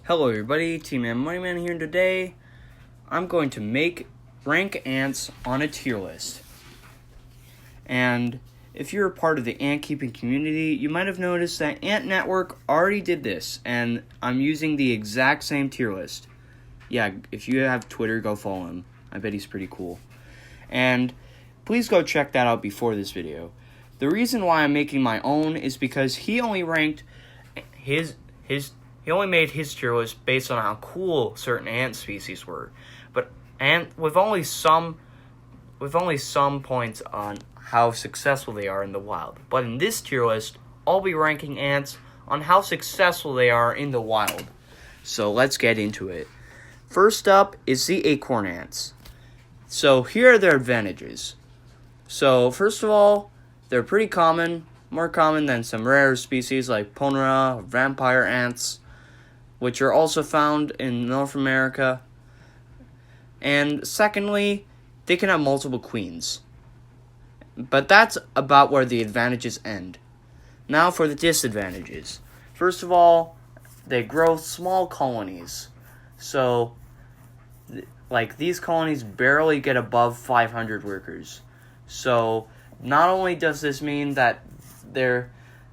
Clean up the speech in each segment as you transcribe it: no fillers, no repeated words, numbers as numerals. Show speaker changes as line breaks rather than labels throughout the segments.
Hello everybody, Tman Moneyman here, and today I'm going to rank ants on a tier list. And if you're a part of the ant keeping community, you might have noticed that Ant Network already did this, and I'm using the exact same tier list. Yeah, if you have Twitter, go follow him. I bet he's pretty cool. And please go check that out before this video. The reason why I'm making my own is because he only ranked he only made his tier list based on how cool certain ant species were, with only some points on how successful they are in the wild. But in this tier list, I'll be ranking ants on how successful they are in the wild. So let's get into it. First up is the acorn ants. So here are their advantages. So first of all, they're pretty common, more common than some rare species like Ponera or vampire ants, which are also found in North America. And secondly, they can have multiple queens. But that's about where the advantages end. Now for the disadvantages. First of all, they grow small colonies. So, these colonies barely get above 500 workers. So, not only does this mean that they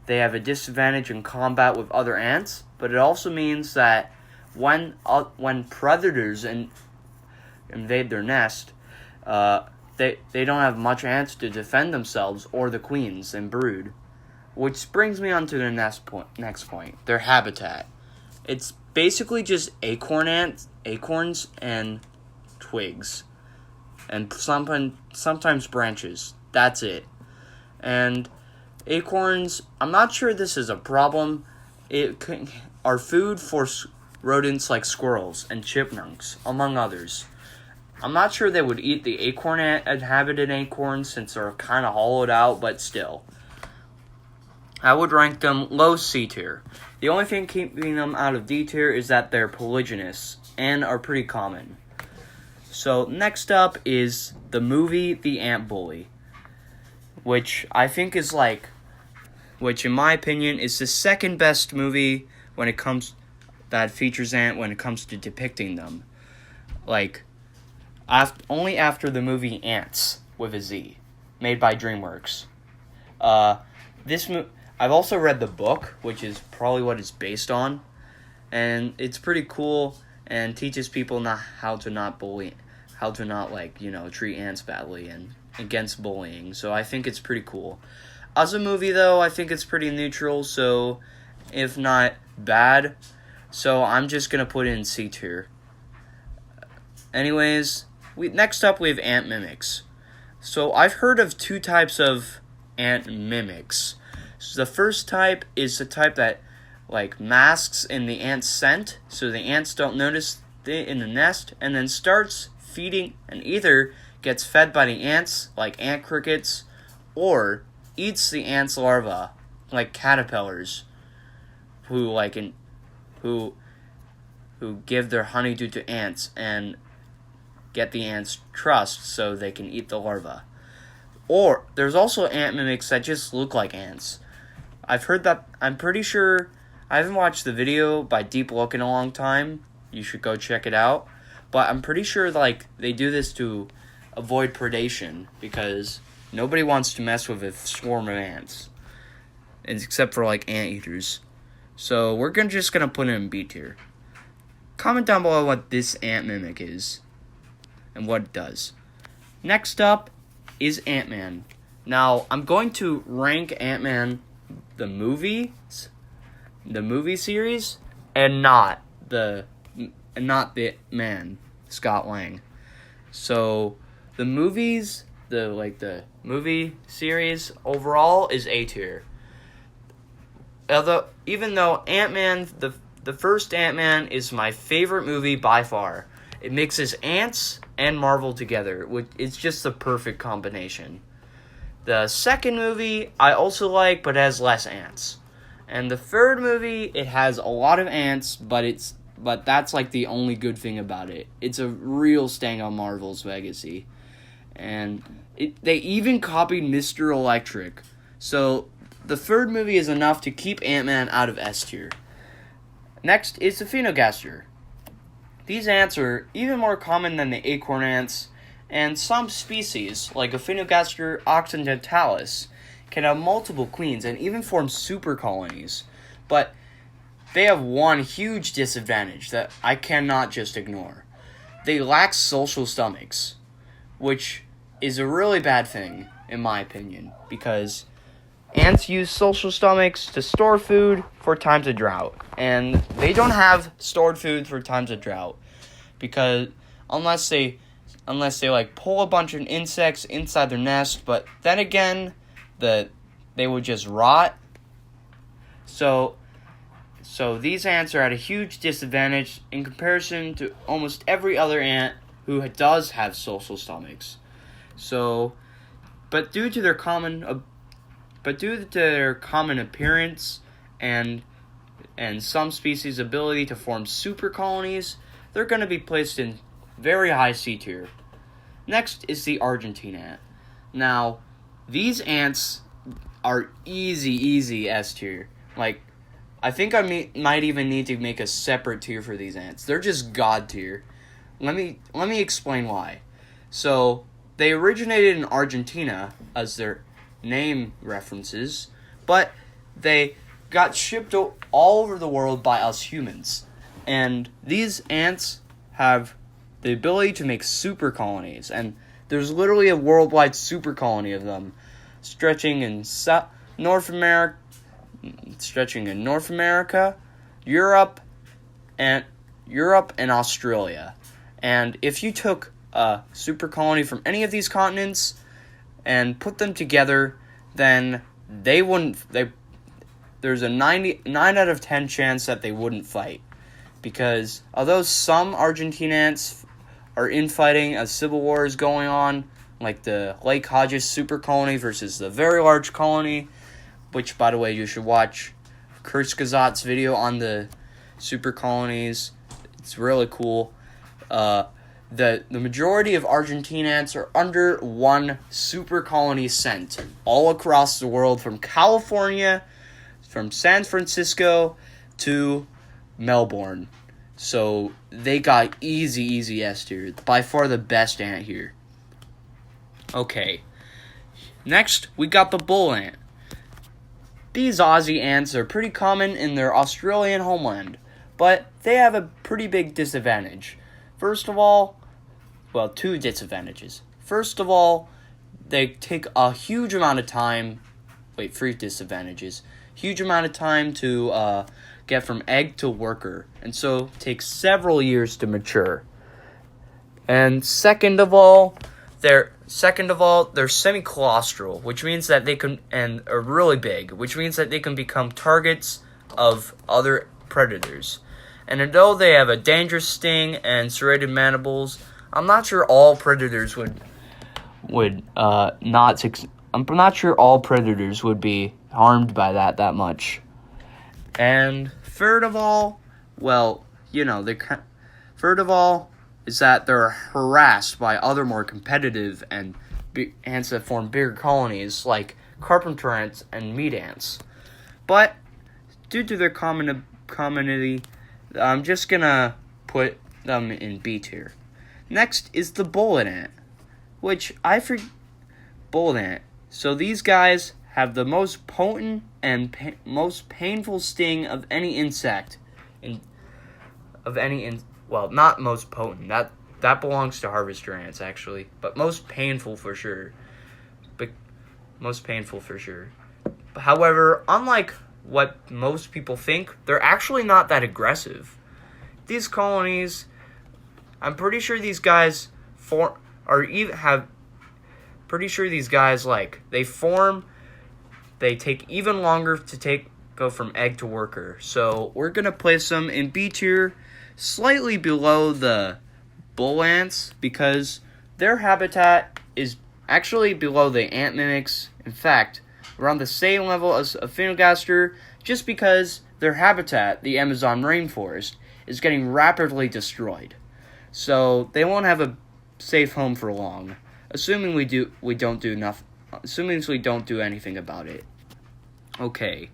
have a disadvantage in combat with other ants, but it also means that when predators invade their nest, they don't have much ants to defend themselves or the queens and brood. Which brings me on to the next point, their habitat. It's basically just acorns and twigs, and sometimes branches. That's it. And acorns, I'm not sure this is a problem. Are food for rodents like squirrels and chipmunks, among others. I'm not sure they would eat the inhabited acorns since they're kind of hollowed out, but still. I would rank them low C tier. The only thing keeping them out of D tier is that they're polygynous and are pretty common. So next up is the movie The Ant Bully, which in my opinion is the second best movie that features ant when it comes to depicting them. Only after the movie Ants with a Z, made by DreamWorks. I've also read the book, which is probably what it's based on, and it's pretty cool and teaches people how to not treat ants badly and against bullying. So I think it's pretty cool. As a movie, though, I think it's pretty neutral, so if not bad. So I'm just going to put it in C tier. Anyways, next up we have ant mimics. So I've heard of two types of ant mimics. So the first type is the type that masks in the ant's scent, so the ants don't notice it in the nest, and then starts feeding and either gets fed by the ants, like ant crickets, or eats the ants' larvae, like caterpillars, who give their honeydew to ants and get the ants' trust so they can eat the larvae. Or there's also ant mimics that just look like ants. I've heard that. I'm pretty sure. I haven't watched the video by Deep Look in a long time. You should go check it out. But I'm pretty sure they do this to avoid predation because nobody wants to mess with a swarm of ants, except for anteaters. So we're just gonna put it in B tier. Comment down below what this ant mimic is and what it does. Next up is Ant-Man. Now I'm going to rank Ant-Man the movie series, and not the man, Scott Lang. So the movies, the movie series overall is A tier. Even though Ant-Man, the first Ant-Man is my favorite movie by far. It mixes ants and Marvel together, which it's just the perfect combination. The second movie I also like, but has less ants. And the third movie, it has a lot of ants, but that's the only good thing about it. It's a real stain on Marvel's legacy. And they even copied Mr. Electric. So the third movie is enough to keep Ant-Man out of S tier. Next is the phenogaster. These ants are even more common than the acorn ants, and some species, like Aphinogaster occidentalis, can have multiple queens and even form super colonies. But they have one huge disadvantage that I cannot just ignore. They lack social stomachs, which is a really bad thing, in my opinion, because ants use social stomachs to store food for times of drought, and they don't have stored food for times of drought, because unless they like pull a bunch of insects inside their nest, but then again, they would just rot. So these ants are at a huge disadvantage in comparison to almost every other ant who does have social stomachs. But due to their common appearance and some species' ability to form super colonies, they're going to be placed in very high C tier. Next is the Argentine ant. Now, these ants are easy S tier. Like, I think I might even need to make a separate tier for these ants. They're just god tier. Let me explain why. So, they originated in Argentina, as their name references, but they got shipped all over the world by us humans. And these ants have the ability to make super colonies, and there's literally a worldwide super colony of them, stretching in North America, Europe, and Australia. And if you took a super colony from any of these continents and put them together, then there's a 9 out of 10 chance that they wouldn't fight. Because although some Argentine ants are infighting as civil war is going on, like the Lake Hodges super colony versus the very large colony, which, by the way, you should watch Kurzgesagt's video on the super colonies. It's really cool. The majority of Argentine ants are under one super colony sent all across the world, from California, from San Francisco to Melbourne. So they got easy S tier. By far the best ant here. Okay. Next, we got the bull ant. These Aussie ants are pretty common in their Australian homeland, but they have a pretty big disadvantage. First of all, well, two disadvantages. First of all, they take a huge amount of time. Three disadvantages. Huge amount of time to get from egg to worker, and so it takes several years to mature. And second of all, they're semi-colostral, which means that they can, and are really big, which means that they can become targets of other predators. And although they have a dangerous sting and serrated mandibles, I'm not sure all predators would be harmed by that much. And third of all, is that they're harassed by other more competitive ants that form bigger colonies, like carpenter ants and meat ants. But due to their commonality, I'm just gonna put them in B tier. Next is the bullet ant, bullet ant. So these guys have the most potent and most painful sting of any insect. Well, not most potent. That belongs to harvester ants, actually. But most painful for sure. However, unlike what most people think, they're actually not that aggressive. These colonies, I'm pretty sure these guys they take even longer to go from egg to worker. So we're gonna place them in B tier, slightly below the bull ants, because their habitat is actually below the ant mimics. In fact, around the same level as Aphinogaster, just because their habitat, the Amazon rainforest, is getting rapidly destroyed. So they won't have a safe home for long, assuming we don't do anything about it. Okay.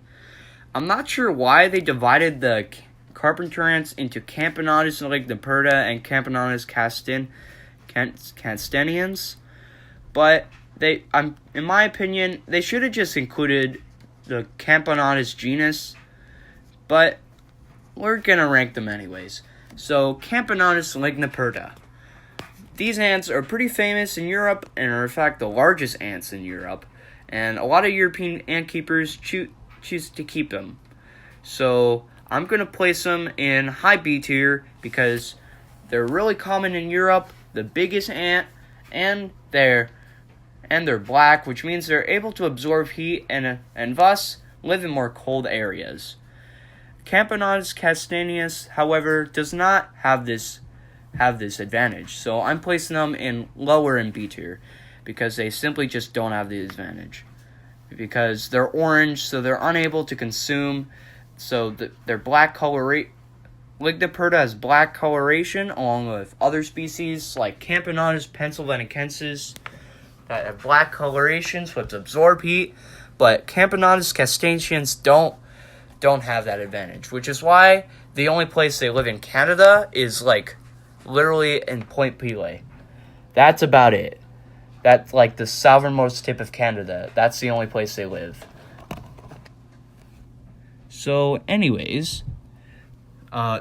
I'm not sure why they divided the carpenter ants into Camponotus ligniperta and Camponotus castanians, but in my opinion, they should have just included the Camponotus genus, but we're gonna rank them anyways. So, Camponotus ligniperta. These ants are pretty famous in Europe and are in fact the largest ants in Europe, and a lot of European ant keepers choose to keep them. So, I'm gonna place them in high B tier because they're really common in Europe, the biggest ant, and they're black, which means they're able to absorb heat and thus live in more cold areas. Camponotus castaneus, however, does not have this advantage. So I'm placing them in lower in B tier because they simply just don't have the advantage. Because they're orange, so they're unable to consume. So their black coloration, Ligniperta has black coloration along with other species like Camponotus pennsylvanicensis that have black coloration, so it's absorb heat. But Camponotus castaneans don't have that advantage, which is why the only place they live in Canada is like literally in Point Pelee. That's about it. That's like the southernmost tip of Canada. That's the only place they live. So anyways,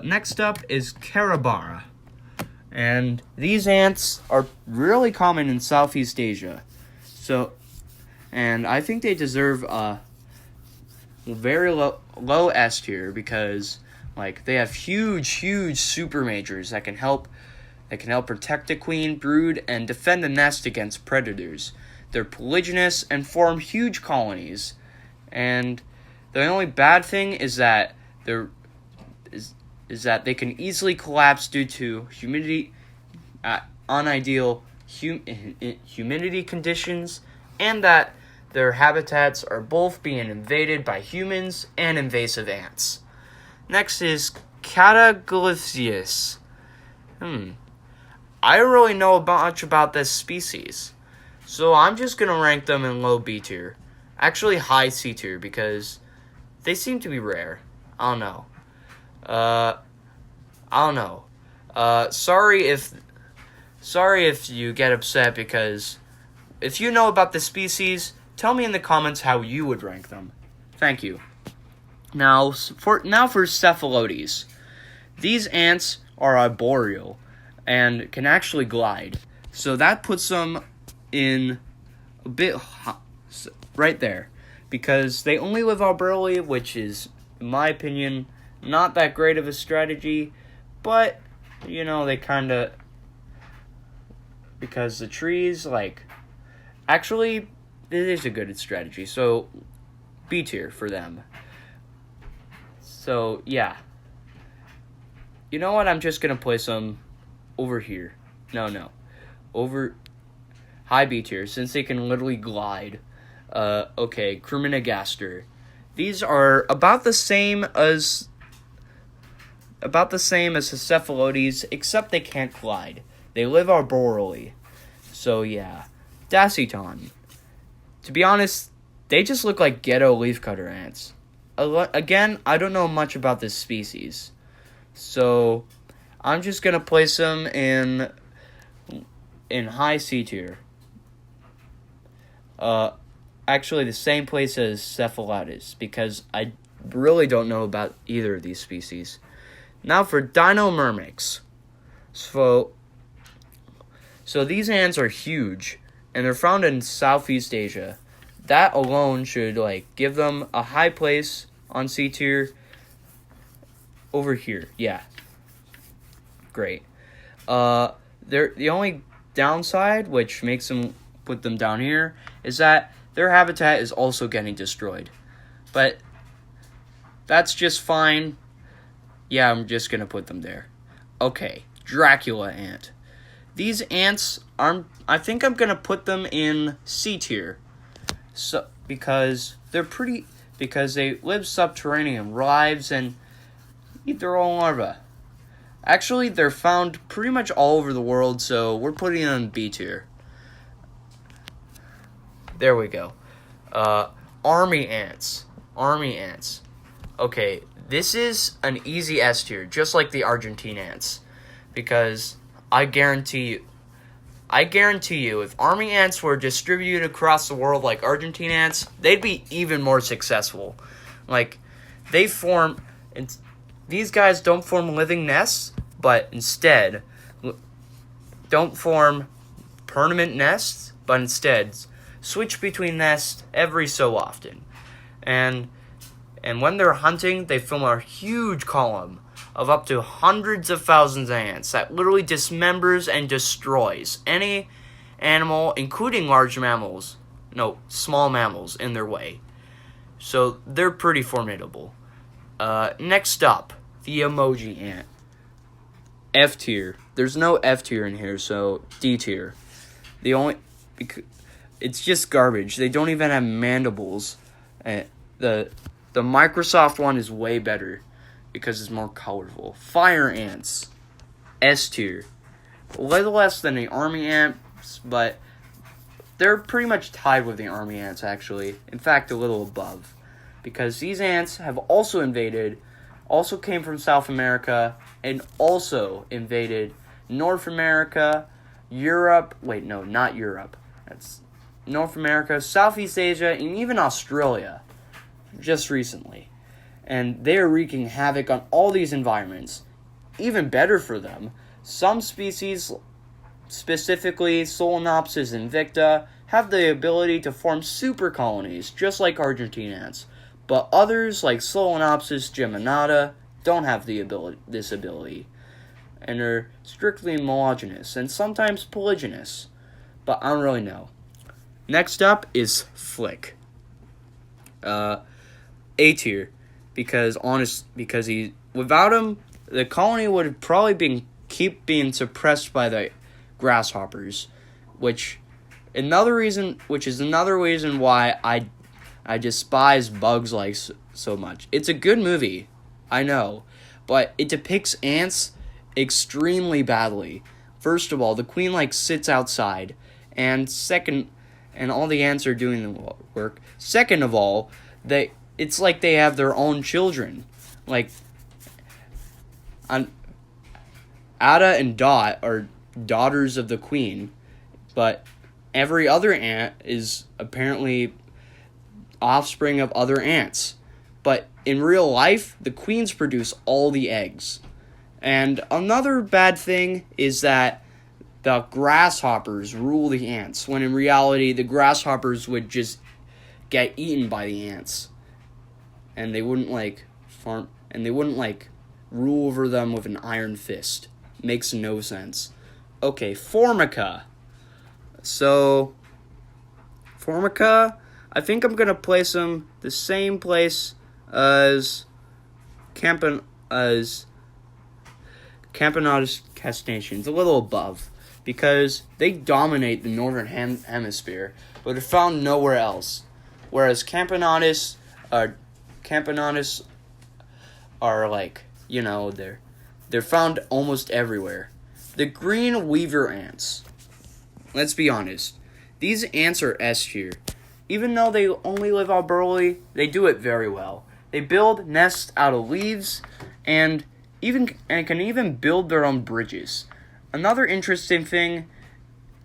next up is Carabara. And these ants are really common in Southeast Asia. So, and I think they deserve a very low S tier because like they have huge super majors that can help protect the queen, brood, and defend the nest against predators. They're polygynous and form huge colonies. And the only bad thing is that they can easily collapse due to humidity, unideal humidity conditions, and that their habitats are both being invaded by humans and invasive ants. Next is Cataglyphius. I don't really know much about this species, so I'm just going to rank them in low B tier. Actually, high C tier, because they seem to be rare. I don't know. Sorry if you get upset, because if you know about the species, tell me in the comments how you would rank them. Thank you. Now for cephalotes. These ants are arboreal and can actually glide. So that puts them in a bit right there, because they only live arboreally, which is, in my opinion, not that great of a strategy, but, you know, they kind of, because the trees, like, actually, it is a good strategy, so B tier for them. So, yeah. You know what, I'm just going to place them over here. No. Over high B tier, since they can literally glide. Okay, Cruminigaster. These are about the same as the cephalotes, except they can't glide. They live arboreally. So yeah. Dasyton. To be honest, they just look like ghetto leafcutter ants. Again, I don't know much about this species. So I'm just gonna place them in high C tier. Actually the same place as Cephalatus, because I really don't know about either of these species. Now for Dinomyrmex. So these ants are huge, and they're found in Southeast Asia. That alone should give them a high place on C tier over here. Yeah. Great. They're the only downside, which makes them put them down here, is that their habitat is also getting destroyed. But that's just fine. Yeah, I'm just going to put them there. Okay, Dracula ant. These ants, I think I'm going to put them in C tier. So, because they live subterranean lives and eat their own larvae. Actually, they're found pretty much all over the world, so we're putting them in B tier. There we go. Army ants. Okay, This is an easy S tier, just like the Argentine ants, because I guarantee you, if army ants were distributed across the world like Argentine ants, they'd be even more successful. Like, these guys don't form living nests, but instead don't form permanent nests, but instead switch between nests every so often. And when they're hunting, they form a huge column of up to hundreds of thousands of ants that literally dismembers and destroys any animal, including small mammals, in their way. So they're pretty formidable. Next up, the emoji ant. F tier. There's no F tier in here, so D tier. It's just garbage. They don't even have mandibles. The Microsoft one is way better because it's more colorful. Fire ants. S tier. A little less than the army ants, but they're pretty much tied with the army ants, actually. In fact, a little above. Because these ants have also came from South America, and also invaded North America, Europe. Wait, no, not Europe. That's North America, Southeast Asia, and even Australia. Just recently. And they are wreaking havoc on all these environments. Even better for them, some species, specifically Solenopsis invicta, have the ability to form super colonies, just like Argentine ants. But others, like Solenopsis geminata, don't have this ability. And are strictly monogynous, and sometimes polygynous. But I don't really know. Next up is Flick. A tier, because without him, the colony would have probably keep being suppressed by the grasshoppers, which is another reason why I despise Bugs Life so much. It's a good movie, I know, but it depicts ants extremely badly. First of all, the queen sits outside, and all the ants are doing the work. Second of all, it's like they have their own children. Ada and Dot are daughters of the queen, but every other ant is apparently offspring of other ants. But in real life, the queens produce all the eggs. And another bad thing is that the grasshoppers rule the ants, when in reality, the grasshoppers would just get eaten by the ants. And they wouldn't rule over them with an iron fist. Makes no sense. Okay, Formica. So, Formica, I think I'm gonna place them the same place as Camponotus castaceans, a little above, because they dominate the northern hemisphere, but are found nowhere else. Whereas Camponotus are they're found almost everywhere. The green weaver ants. Let's be honest. These ants are S tier. Even though they only live out burrowly, they do it very well. They build nests out of leaves and can even build their own bridges. Another interesting thing,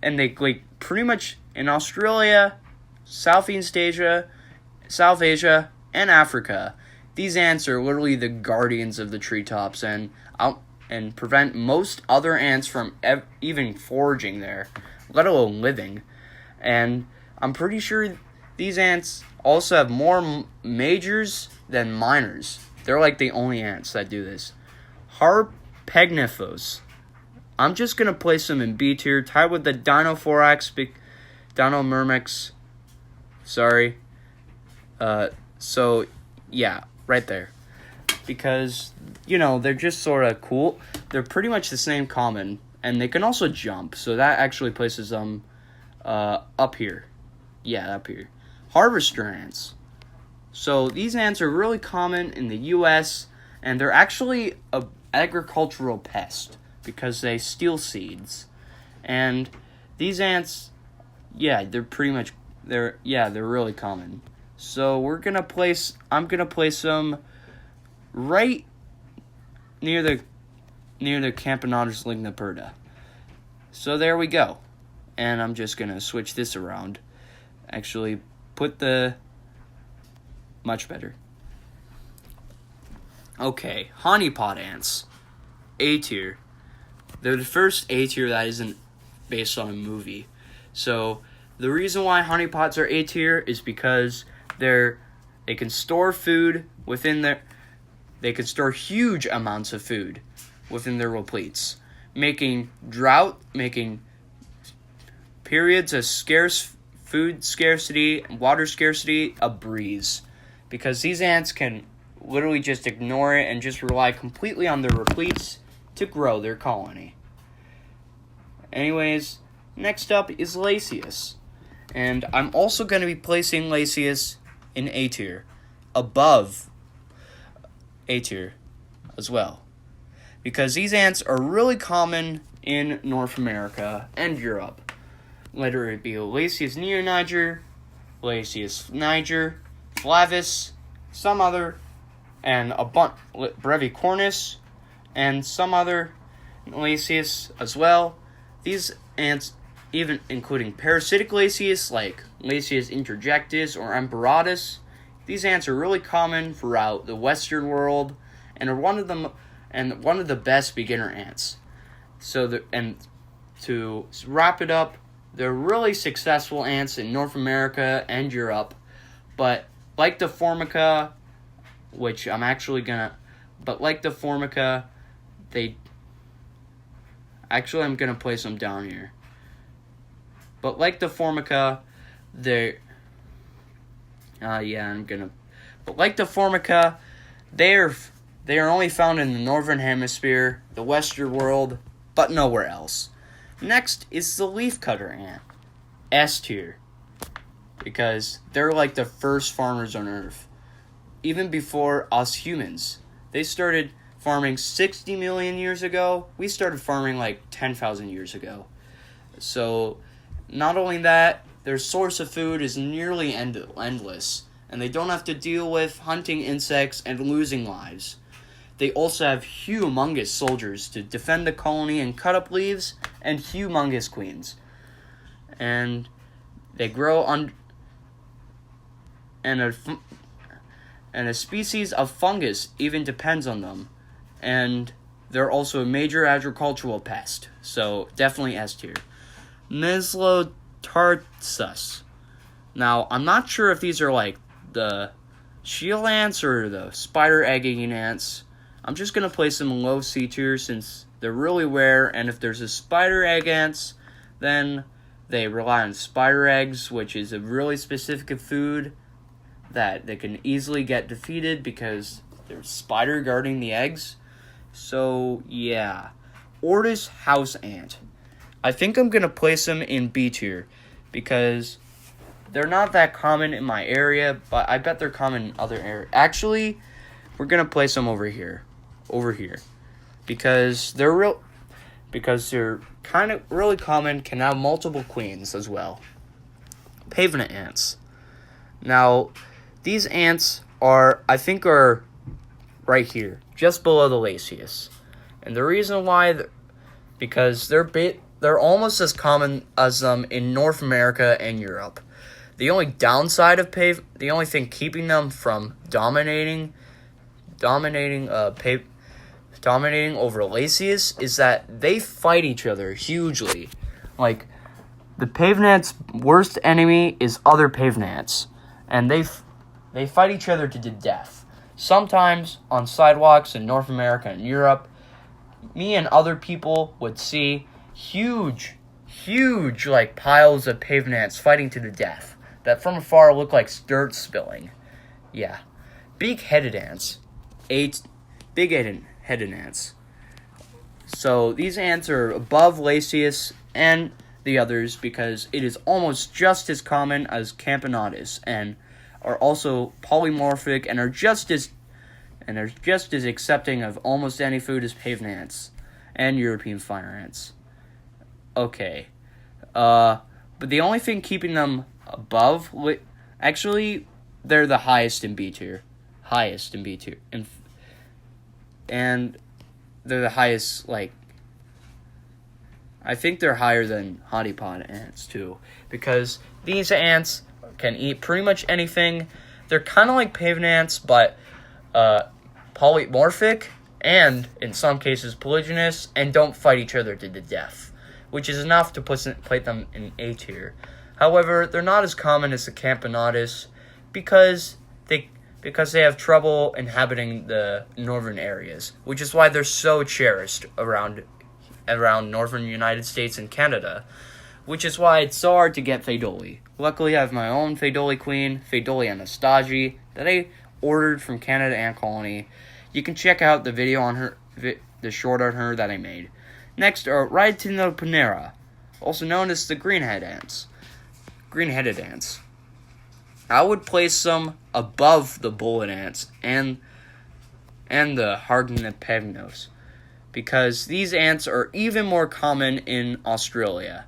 and they pretty much in Australia, Southeast Asia, South Asia, and Africa, these ants are literally the guardians of the treetops and prevent most other ants from even foraging there, let alone living. And I'm pretty sure these ants also have more majors than minors. They're like the only ants that do this. Harpegnephos. I'm just going to place them in B tier, tied with the Dinophorax, Dinomyrmex. Sorry. So, yeah, right there. Because, they're just sort of cool. They're pretty much the same common, and they can also jump. So that actually places them up here. Yeah, up here. Harvester ants. So these ants are really common in the U.S., and they're actually an agricultural pest because they steal seeds. And these ants, they're really common. So I'm gonna place them right near the Camponotus ligniperta. So there we go. And I'm just going to switch this around. Actually, put the... Much better. Okay, honeypot ants. A tier. They're the first A tier that isn't based on a movie. So, the reason why honeypots are A tier is because they can store food within their... They can store huge amounts of food within their replates, making periods of food scarcity and water scarcity a breeze. Because these ants can literally just ignore it and just rely completely on their replates to grow their colony. Anyways, next up is Lasius. And I'm also going to be placing Lasius in A tier, above A tier as well. Because these ants are really common in North America and Europe. Whether it be Lasius neoniger, Lasius niger, flavus, some other, and brevicornis, and some other Lasius as well. These ants, even including parasitic Lasius like Lasius interjectus or emperatus, these ants are really common throughout the Western world and are one of the best beginner ants. To wrap it up, they're really successful ants in North America and Europe, but like the Formica, I'm gonna place them down here. But like the Formica, they are only found in the Northern Hemisphere, the Western world, but nowhere else. Next is the leafcutter ant, S tier, because they're like the first farmers on Earth. Even before us humans, they started farming 60 million years ago. We started farming like 10,000 years ago. So, not only that, their source of food is nearly endless, and they don't have to deal with hunting insects and losing lives. They also have humongous soldiers to defend the colony and cut up leaves, and humongous queens. And they grow and a species of fungus even depends on them. And they're also a major agricultural pest, so definitely S tier. Meslotarsus. Now, I'm not sure if these are like the shield ants or the spider egg-eating ants. I'm just going to place them in low C tier since they're really rare, and if there's a spider egg ants, then they rely on spider eggs, which is a really specific food that they can easily get defeated because there's spider guarding the eggs. So, yeah. Ortis house ant. I think I'm going to place them in B tier because they're not that common in my area, but I bet they're common in other areas. Actually, we're going to place them over here, because they're kind of really common, can have multiple queens as well. Pavement ants. Now, these ants are right here, just below the Lasius. And the reason why, because they're almost as common as them in North America and Europe. The only downside of the only thing keeping them from dominating over Lasius is that they fight each other hugely. Like, the pavement ants' worst enemy is other pavement ants, and they fight each other to the death. Sometimes on sidewalks in North America and Europe, me and other people would see huge like piles of pavement ants fighting to the death that from afar look like dirt spilling. Yeah. Big-headed ants. Big-headed ants. So these ants are above Lasius and the others because it is almost just as common as Camponotus and are also polymorphic and are just as accepting of almost any food as pavement ants and European fire ants. Okay. But the only thing keeping them above, actually, they're the highest in B tier. and they're the highest, like, I think they're higher than honeypot ants too, because these ants can eat pretty much anything. They're kind of like pavement ants, but polymorphic, and in some cases polygynous, and don't fight each other to the death, which is enough to place them in A tier. However, they're not as common as the Camponotus because they have trouble inhabiting the northern areas, which is why they're so cherished around northern United States and Canada, which is why it's so hard to get Phaedoli. Luckily, I have my own Phaedoli queen, Phaedoli Anastasi, that I ordered from Canada Ant Colony. You can check out the video on her, the short on her that I made. Next are Rhytinoponera, also known as the green-headed ants. I would place them above the bullet ants and the Hardenopevnos, because these ants are even more common in Australia.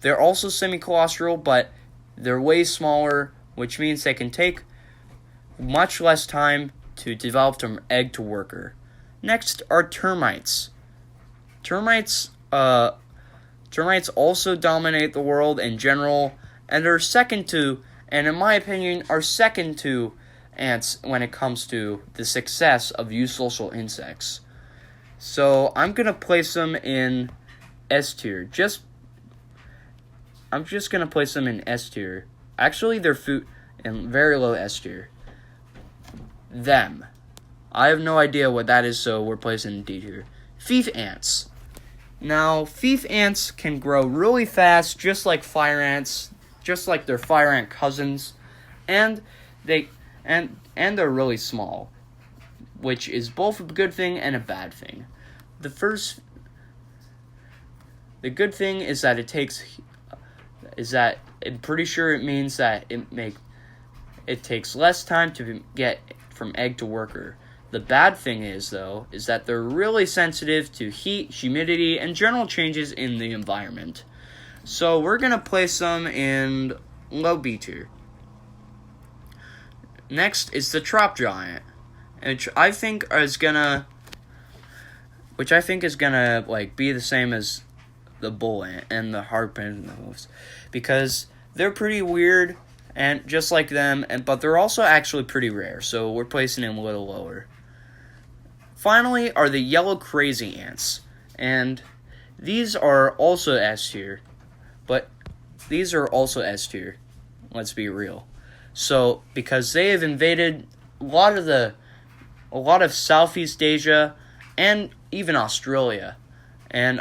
They're also semi-colostral, but they're way smaller, which means they can take much less time to develop from egg to worker. Next are termites. Termites also dominate the world in general, and are second to ants when it comes to the success of eusocial insects. So I'm gonna place them in S tier. I'm just gonna place them in S tier. Actually, they're in very low S tier. Them. I have no idea what that is, so we're placing in D tier. Fief ants. Now, fief ants can grow really fast, just like fire ants, just like their fire ant cousins, and they're really small, which is both a good thing and a bad thing. The good thing is that I'm pretty sure it means that it takes less time to get from egg to worker. The bad thing is that they're really sensitive to heat, humidity, and general changes in the environment. So we're gonna place them in low B tier. Next is the trop giant, which I think is gonna like be the same as the bull ant and the Hardenopevnos, because they're pretty weird and just like them, but they're also actually pretty rare. So we're placing them a little lower. Finally are the yellow crazy ants, and these are also S tier. Let's be real. So because they have invaded a lot of Southeast Asia and even Australia, and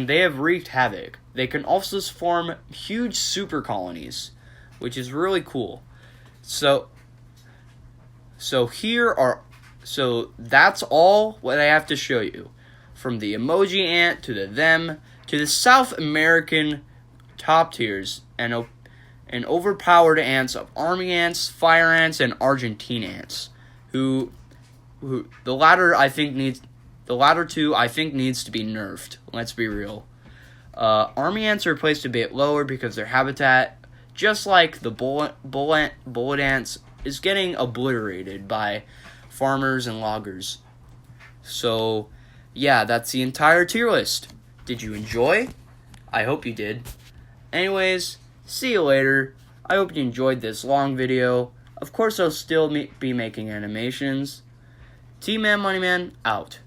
they have wreaked havoc. They can also form huge super colonies, which is really cool. So that's all what I have to show you. From the emoji ant to the South American top tiers and overpowered ants of army ants, fire ants, and Argentine ants, who the latter two I think needs to be nerfed. Let's be real. Army ants are placed a bit lower because their habitat, just like the bullet ants, is getting obliterated by farmers and loggers. So, yeah, that's the entire tier list. Did you enjoy? I hope you did. Anyways, see you later. I hope you enjoyed this long video. Of course, I'll still be making animations. Tman Moneyman, out.